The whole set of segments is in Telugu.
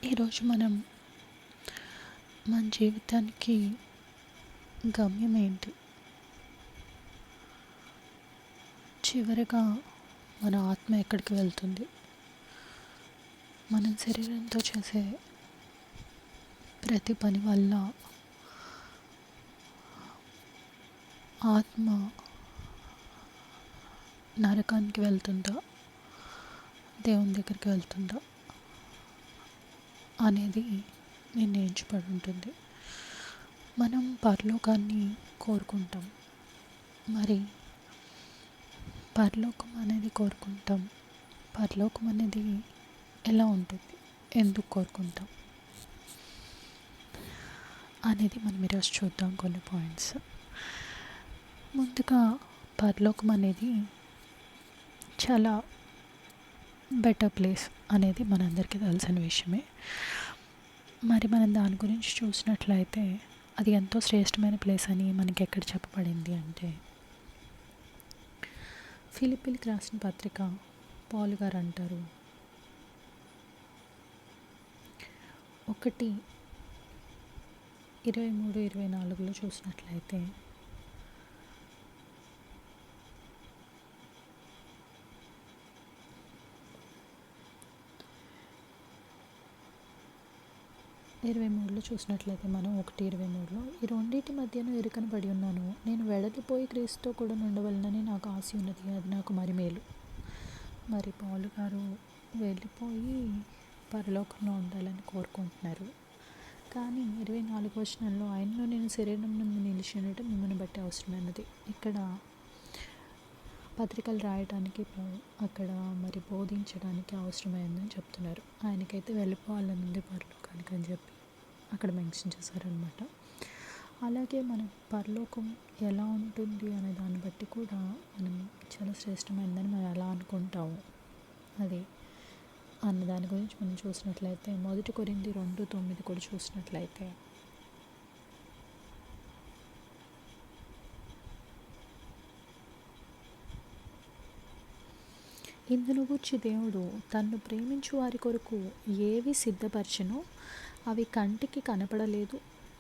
ఈరోజు మనం మన జీవితానికి గమ్యం ఏంటి, చివరిగా మన ఆత్మ ఎక్కడికి వెళ్తుంది, మనం శరీరంతో చేసే ప్రతి పని వల్ల ఆత్మ నరకానికి వెళ్తుందా, దేవుని దగ్గరికి వెళ్తుందా అనేది నిర్ణయించబడి ఉంటుంది. మనం పరలోకాన్ని కోరుకుంటాం. మరి పరలోకం అనేది కోరుకుంటాం. పరలోకం అనేది ఎలా ఉంటుంది, ఎందుకు కోరుకుంటాం అనేది మనం ఈరోజు చూద్దాం. కొన్ని పాయింట్స్. ముందుగా పరలోకం అనేది చాలా బెటర్ ప్లేస్ అనేది మనందరికీ తెలిసిన విషయమే. మరి మనం దాని గురించి చూసినట్లయితే అది ఎంతో శ్రేష్టమైన ప్లేస్ అని మనకి ఎక్కడ చెప్పబడింది అంటే, ఫిలిప్పీలకు రాసిన పత్రిక పౌలు గారు అంటారు, 1:23-24 చూసినట్లయితే, మనం 1:23 ఈ రెండింటి మధ్యను ఎరుకను పడి ఉన్నాను. నేను వెడలిపోయి క్రీస్తుతో కూడా ఉండవలనని నాకు ఆశ ఉన్నది, అది నాకు మరి మేలు. మరి పౌలు గారు వెళ్ళిపోయి పరలోకంలో ఉండాలని కోరుకుంటున్నారు. కానీ 24 వచనంలో, ఆయనలో నేను శరీరం నుండి నిలిచి ఉండటం మిమ్మల్ని బట్టి అవసరమైనది. ఇక్కడ పత్రికలు రాయడానికి, అక్కడ మరి బోధించడానికి అవసరమైందని చెప్తున్నారు. ఆయనకైతే వెళ్ళిపోవాలని ఉంది పరలోకానికి అని చెప్పి అక్కడ మెన్షన్ చేశారనమాట. అలాగే మనం పరలోకం ఎలా ఉంటుంది అనే దాన్ని బట్టి కూడా మనం చాలా శ్రేష్టమైనదని మనం ఎలా అనుకుంటాము అది అన్న దాని గురించి మనం చూసినట్లయితే, 1 కొరింథీ 2:9 కూడా చూసినట్లయితే, ఇందును గూర్చి దేవుడు తన్ను ప్రేమించు వారి కొరకు ఏవి సిద్ధపరచునో అవి కంటికి కనపడలేదు,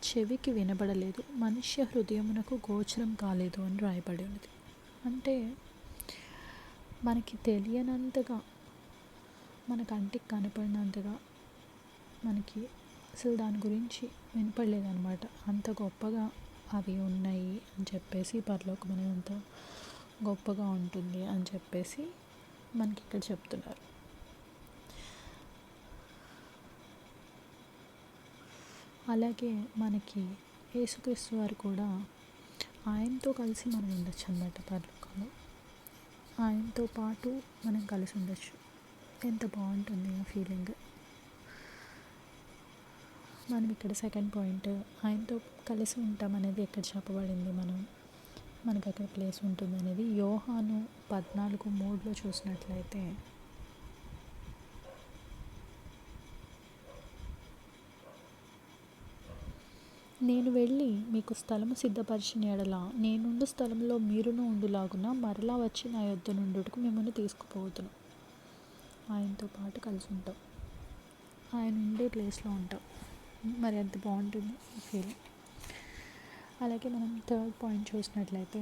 చెవికి వినబడలేదు, మనుష్య హృదయమునకు గోచరం కాలేదు అని రాయబడి ఉన్నది. అంటే మనకి తెలియనంతగా, మన కంటికి కనపడినంతగా మనకి అసలు దాని గురించి వినపడలేదన్నమాట. అంత గొప్పగా అవి ఉన్నాయి అని చెప్పేసి, పరలోకం అనేది అంత గొప్పగా ఉంటుంది అని చెప్పేసి మనకి ఇక్కడ చెప్తున్నారు. అలాగే మనకి యేసుక్రీస్తు వారు కూడా ఆయనతో కలిసి మనం ఉండొచ్చు అన్నమాట. పరలోకంలో ఆయనతో పాటు మనం కలిసి ఉండొచ్చు. ఎంత బాగుంటుంది ఆ ఫీలింగ్. మనం ఇక్కడ సెకండ్ పాయింట్, ఆయనతో కలిసి ఉంటాం అనేది ఎక్కడ చెప్పబడింది, మనకు అక్కడ ప్లేస్ ఉంటుంది అనేది యోహాను 14:3 చూసినట్లయితే, నేను వెళ్ళి మీకు స్థలము సిద్ధపరిచిన ఎడల నేనుండు స్థలంలో మీరును ఉండులాగున మరలా వచ్చి నా యొద్ద నుండుటకు మిమ్మల్ని తీసుకుపోతును. ఆయనతో పాటు కలిసి ఉంటాం, ఆయన ఉండే ప్లేస్లో ఉంటాం. మరి ఎంత బాగుంటుంది ఫీలింగ్. అలాగే మనం థర్డ్ పాయింట్ చూసినట్లయితే,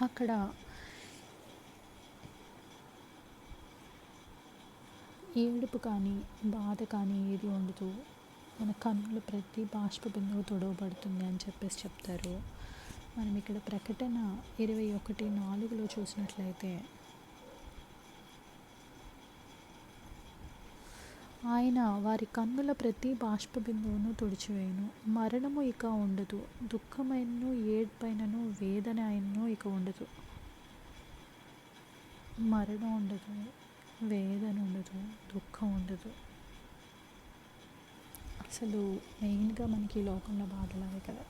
అక్కడ ఏడుపు కానీ బాధ కానీ ఏది ఉండదు. మన కన్నుల ప్రతి బాష్ప బిందువు తొడవబడుతుంది అని చెప్పేసి చెప్తారు. మనం ఇక్కడ ప్రకటన 21:4 చూసినట్లయితే, ఆయన వారి కన్నుల ప్రతి బాష్ప బిందువును తుడిచివేయును, మరణము ఇక ఉండదు, దుఃఖమైనను ఏడ్పైనను వేదన అయినను ఇక ఉండదు. మరణం ఉండదు, వేదన ఉండదు, దుఃఖం ఉండదు. అసలు మెయిన్గా మనకి ఈ లోకంలో బాధలాగే కదా,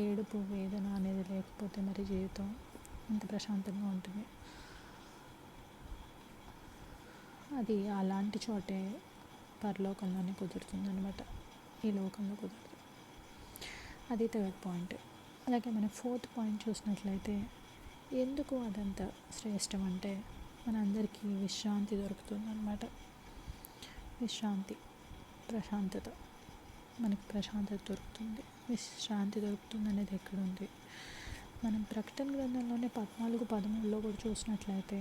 ఏడుపు వేదన అనేది లేకపోతే మరి జీవితం ఎంత ప్రశాంతంగా ఉంటుంది. అది అలాంటి చోటే పరలోకంలోనే కుదురుతుంది అనమాట, ఈ లోకంలో కుదరదు. అది థర్డ్ పాయింట్. అలాగే మన 4th పాయింట్ చూసినట్లయితే ఎందుకు అదంతా శ్రేష్టం అంటే మనందరికీ విశ్రాంతి దొరుకుతుంది అన్నమాట. విశ్రాంతి, ప్రశాంతత, మనకి ప్రశాంతత దొరుకుతుంది, విశ్రాంతి దొరుకుతుంది అనేది ఎక్కడుంది? మనం ప్రకటన గ్రంథంలోనే 14:13లో కూడా చూసినట్లయితే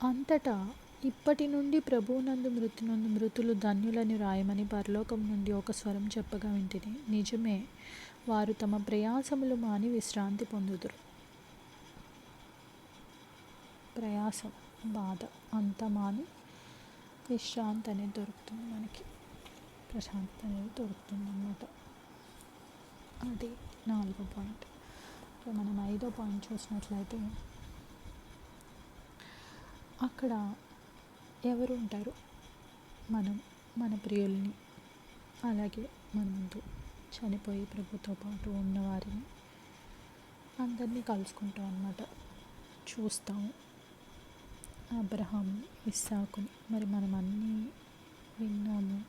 అంతటా ఇప్పటి నుండి ప్రభువునందు మృతులు ధన్యులని రాయమని పరలోకం నుండి ఒక స్వరం చెప్పగా వింటిని. నిజమే, వారు తమ ప్రయాసములు మాని విశ్రాంతి పొందుదురు. ప్రయాసం, బాధ అంతా మాని విశ్రాంతి అనేది దొరుకుతుంది, మనకి ప్రశాంతత అనేది దొరుకుతుంది అన్నమాట. అది 4వ పాయింట్. మనం 5వ పాయింట్ చూసినట్లయితే అక్కడ ఎవరు ఉంటారు? మన ప్రియుల్ని, అలాగే మన ముందు చనిపోయి ప్రభుతో పాటు ఉన్నవారిని అందరినీ కలుసుకుంటాం అన్నమాట, చూస్తాము. అబ్రహాం, ఇస్సాకుని మరి మనం అన్నీ విన్నాము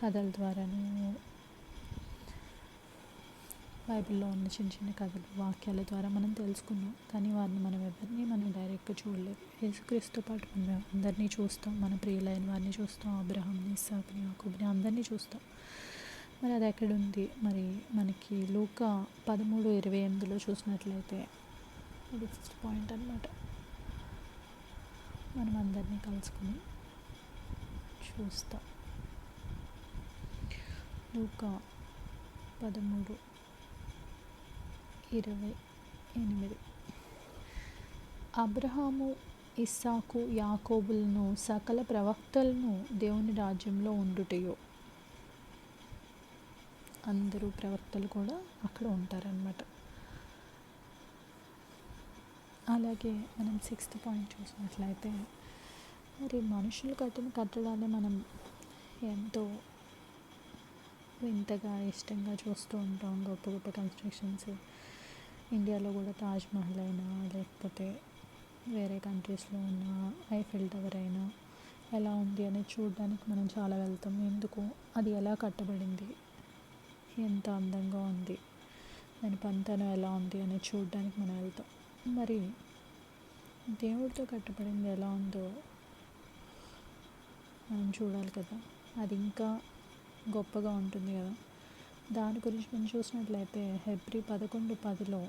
కథల ద్వారాను, బైబిల్లో ఉన్న చిన్న చిన్న కథలు, వాక్యాల ద్వారా మనం తెలుసుకున్నాం. కానీ వారిని మనం డైరెక్ట్గా చూడలేదు. యేసుక్రీస్తుతో పాటు మనం అందరినీ చూస్తాం, మన ప్రియులైన వారిని చూస్తాం, అబ్రహాంని, ఇస్సాకుని, యాకోబుని అందరినీ చూస్తాం. మరి అది ఎక్కడుంది? మరి మనకి లూకా 13:28లో చూసినట్లయితే అది 5th పాయింట్ అన్నమాట. మనం అందరినీ కలుసుకుని చూస్తాం. లూకా 13:28. అబ్రహాము, ఇస్సాకు, యాకోబులను సకల ప్రవక్తలను దేవుని రాజ్యంలో ఉండుటయో. అందరూ ప్రవక్తలు కూడా అక్కడ ఉంటారనమాట. అలాగే మనం 6th పాయింట్ చూసినట్లయితే మరి మనుషులు కట్టిన కట్టడాన్ని మనం ఎంతో వింతగా ఇష్టంగా చూస్తూ ఉంటాం. గొప్ప గొప్ప కన్స్ట్రక్షన్స్ ఇండియాలో కూడా తాజ్మహల్ అయినా, లేకపోతే వేరే కంట్రీస్లో ఉన్న ఐఫిల్ టవర్ అయినా ఎలా ఉంది అనేది చూడడానికి మనం చాలా వెళ్తాం. ఎందుకు? అది ఎలా కట్టబడింది, ఎంత అందంగా ఉంది, దాని పనితనం ఎలా ఉంది అనేది చూడడానికి మనం వెళ్తాం. మరి దేవుడితో కట్టబడింది ఎలా ఉందో మనం చూడాలి కదా, అది ఇంకా గొప్పగా ఉంటుంది కదా. దాని గురించి మనం చూసినట్లయితే హెబ్రీ 11:10లో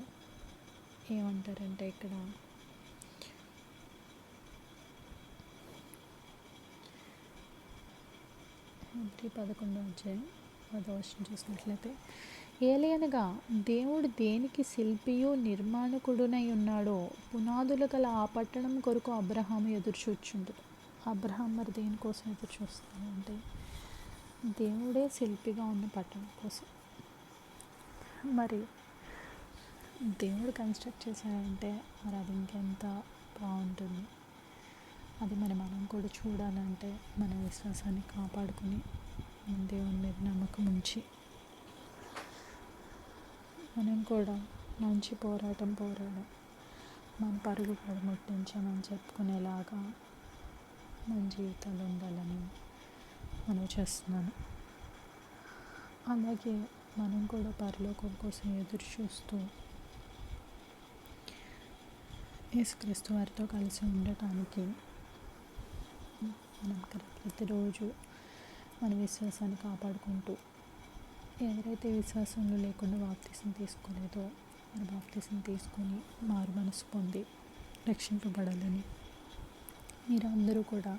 ఏమంటారంటే, ఇక్కడ హెబ్రీ 11:10 చూసినట్లయితే, ఏలయనగా దేవుడు దేనికి శిల్పియు నిర్మాణకుడునై ఉన్నాడో పునాదులు గల ఆ పట్టణం కొరకు అబ్రహాము ఎదురుచూచుండు. అబ్రహాం మరి దేనికోసం ఎదురు చూస్తాడు అంటే దేవుడే శిల్పిగా ఉన్న పట్టణం కోసం. మరి దేవుడు కన్స్ట్రక్ట్ చేశాడంటే మరి అది ఇంకెంత బాగుంటుంది. అది మనం కూడా చూడాలంటే మన విశ్వాసాన్ని కాపాడుకుని దేవుని మీద నమ్మకం ఉంచి మనం కూడా మంచి పోరాటం మన పరుగు ముట్టించామని చెప్పుకునేలాగా మన జీవితాలు ఉండాలని మనం చేస్తున్నాను. అలాగే మనం కూడా పరలోకం కోసం ఎదురు చూస్తూ యేసుక్రీస్తు వారితో కలిసి ఉండటానికి మనం ప్రతిరోజు మన విశ్వాసాన్ని కాపాడుకుంటూ, ఎవరైతే విశ్వాసంలో లేకుండా బాప్తీసం తీసుకోలేదో మరి బాప్తీసం తీసుకొని మారు మనసు పొంది రక్షింపబడాలని, మీరు అందరూ కూడా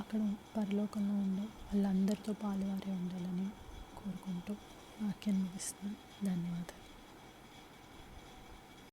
అక్కడ పరలోకంలో ఉండే వాళ్ళందరితో పాలువారే ఉండాలని కోరుకుంటూ వాక్యాన్ని ముగిస్తున్నాను. ధన్యవాదాలు.